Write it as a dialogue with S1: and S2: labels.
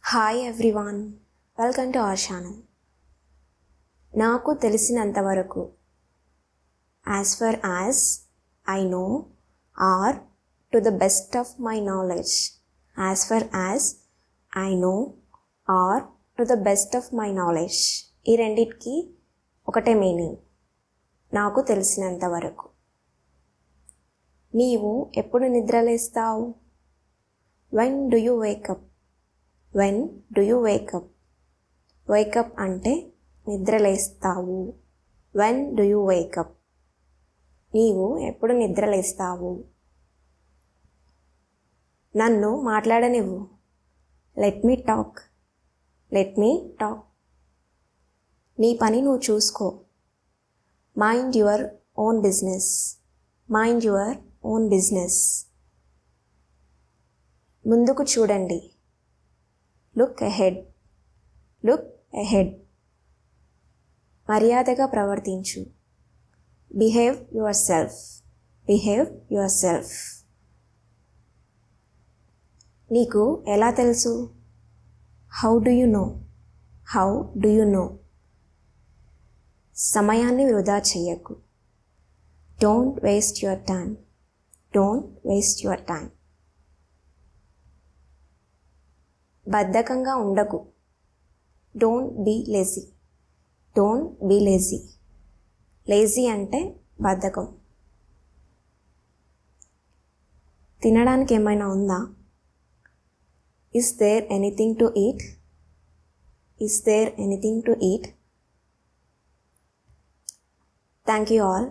S1: Hi everyone, welcome to our channel. నాకు తెలిసినంతవరకు, as far as I know or to the best of my knowledge. As far as I know or to the best of my knowledge. ఈ రెండిటికి ఒకటే meaning, నాకు తెలిసినంతవరకు. నీవు ఎప్పుడు నిద్రలేస్తావు? When do you wake up? When do you wake up? Wake up అంటే నిద్రలేస్తావు. When do you wake up? నీవు ఎప్పుడు నిద్రలేస్తావు? నన్ను మాట్లాడనివ్వు. Let me talk. Let me talk. నీ పని నువ్వు చూసుకో. Mind your own business. Mind your own business. ముందుకు చూడండి. Look ahead. Look ahead. మర్యాదగా ప్రవర్తించు. Behave yourself. Behave yourself. నీకు ఎలా తెలుసు? How do you know? How do you know? సమయాన్ని వృధా చెయ్యకు. Don't waste your time. Don't waste your time. బద్ధకంగా ఉండకు. Don't be lazy. Don't be lazy. Lazy అంటే బద్ధకం. తినడానికి ఏమైనా ఉందా? Is there anything to eat? Is there anything to eat? Thank you all.